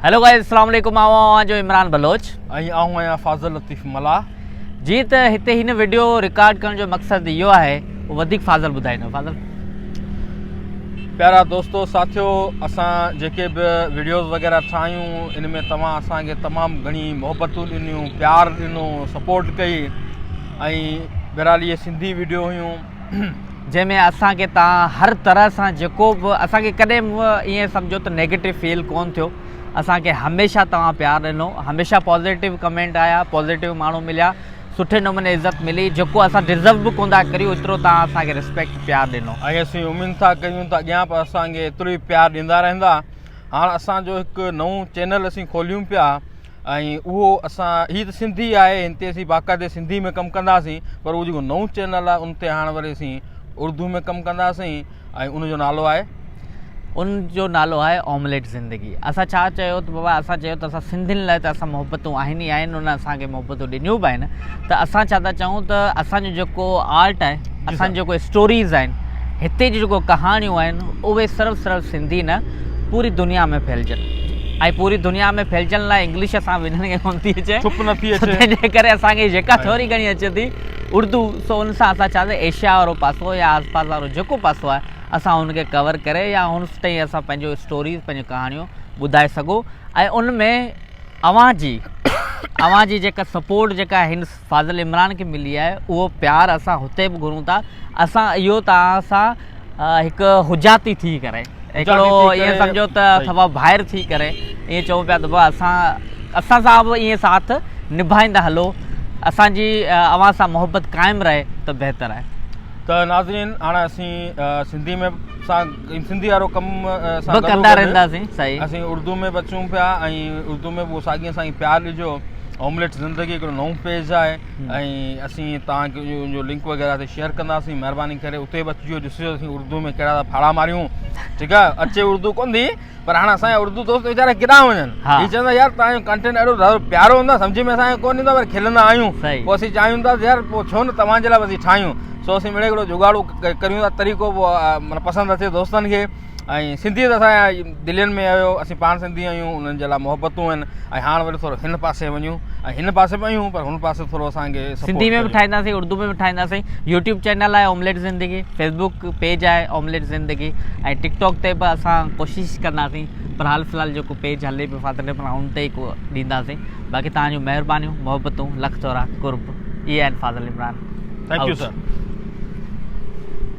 Hello guys, अस्सलाम वालेकुम। आवां जो इमरान बलोच ऐं आऊं आहियां फाज़ल लतीफ़ मला। जी त हिते हिन वीडियो रिकॉर्ड करण जो मक़सद इहो आहे, वधीक फाज़ल ॿुधाईंदो। फाज़ल प्यारा दोस्तो साथियो, असां जेके बि वीडियोज़ वग़ैरह ठाहियूं इन में तव्हां असांखे तमामु घणी मोहबतूं ॾिनियूं, प्यार ॾिनो, सपोर्ट कई। ऐं बहरहाल इहे सिंधी वीडियो हुयूं जंहिंमें असांखे तव्हां हर तरह सां जेको बि असांखे कॾहिं बि ईअं सम्झो त नेगेटिव फील कोन थियो। असांखे हमेशह तव्हां प्यार ॾिनो, हमेशह पॉज़िटिव कमेंट आया, पॉज़िटिव माण्हू मिलिया, सुठे नमूने इज़त मिली, जेको असां डिज़र्व बि कोन था करियूं एतिरो तव्हां असांखे रिस्पेक्ट प्यार ॾिनो। ऐं असीं उमेद था कयूं त अॻियां बि असांखे एतिरो ई प्यार ॾींदा रहंदा। हाणे असांजो हिकु नओं चैनल असीं खोलियूं पिया ऐं उहो असां हीअ त सिंधी आहे, हिन ते असीं बाक़ाइदे सिंधी में कमु कंदासीं, पर उहो जेको नओं चैनल आहे उन ते हाणे वरी असीं उर्दू में कमु कंदासीं ऐं उनजो नालो आहे ऑमलेट ज़िंदगी। असां छा चयो त बाबा, असां चयो त असां सिंधियुनि लाइ त असां मोहबतूं आहिनि ई आहिनि, उन असांखे मोहबतूं ॾिनियूं बि आहिनि। त असां छा था चऊं त असांजो जेको आर्ट आहे, असांजो जेको स्टोरीज़ आहिनि, हिते जी जेको कहाणियूं आहिनि, उहे सिर्फ़ु सिंधी न पूरी दुनिया में फैलिजनि। ऐं पूरी दुनिया में फैलिजण लाइ इंग्लिश असां विझण खे कोन थी अचे, छुप नथी अचे, तंहिंजे करे असांखे जेका थोरी घणी अचे थी उर्दू, सो उन सां असां छा एशिया वारो पासो या आसपास वारो जेको पासो आहे असां हुनखे कवर करे या हुन ताईं असां पंहिंजो स्टोरीज़, पंहिंजूं कहाणियूं ॿुधाए सघूं। ऐं उन में अवां जी जेका सपोर्ट जेका हिन फाज़ल इमरान खे मिली आहे, उहो प्यार असां हुते बि घुरूं था। असां इहो तव्हां सां हिकु हुजाती थी करे, हिकिड़ो ईअं सम्झो त अथवा ॿाहिरि थी करे ईअं चऊं पिया त असां सां बि ईअं साथ निभाईंदा हलो, असांजी अवां सां मोहबत क़ाइमु रहे त बहितरु आहे। त नाज़रीन, हाणे असीं सिंधी में सिंधी वारो कमु कंदा रहंदासीं। सही, असीं उर्दू में बि अचूं पिया ऐं उर्दू में बि साॻिए सां प्यार ॾिजो। ऑमलेट ज़िंदगी हिकिड़ो नओं पेज आहे ऐं असीं तव्हांखे उनजो लिंक वग़ैरह ते शेयर कंदासीं। महिरबानी करे उते बि अचिजो, ॾिसिजो असीं उर्दू में कहिड़ा फाड़ा मारियूं। ठीकु आहे, अचे उर्दू कोन थी, पर हाणे असांजा उर्दू दोस्त वीचारा केॾां वञनि, हीअ चवंदा यार तव्हांजो कंटेंट ॾाढो प्यारो हूंदो, सम्झ में असांखे कोन ईंदो, पर खिलंदा आहियूं। पोइ असीं चाहियूं था यार पोइ छो न तव्हांजे लाइ असीं ठाहियूं। सो असीं मिड़े हिकिड़ो जुगाड़ो करियूं था, तरीक़ो माना पसंदि अचे दोस्तनि खे। ऐं सिंधी त असांजा दिलनि में आयो, असीं पाण सिंधी आहियूं, उन्हनि जे लाइ मोहबतूं आहिनि। ऐं हाणे वरी थोरो हिन पासे वञूं, ऐं हिन पासे बि आहियूं, पर हुन पासे थोरो असांखे सिंधी में बि ठाहींदासीं, उर्दू में बि ठाहींदासीं। यूट्यूब चैनल आहे ऑमलेट ज़िंदगी, फेसबुक पेज आहे ऑमलेट ज़िंदगी, ऐं टिकटॉक ते बि असां कोशिशि कंदासीं, पर हाल फ़िलहाल जेको पेज हले पियो फाज़ल इमरान, उन ते ई को ॾींदासीं। बाक़ी तव्हांजूं महिरबानियूं, मोहबतूं, लख चौरा कुर्ब, इहे आहिनि Fazal Imran. Thank you sir.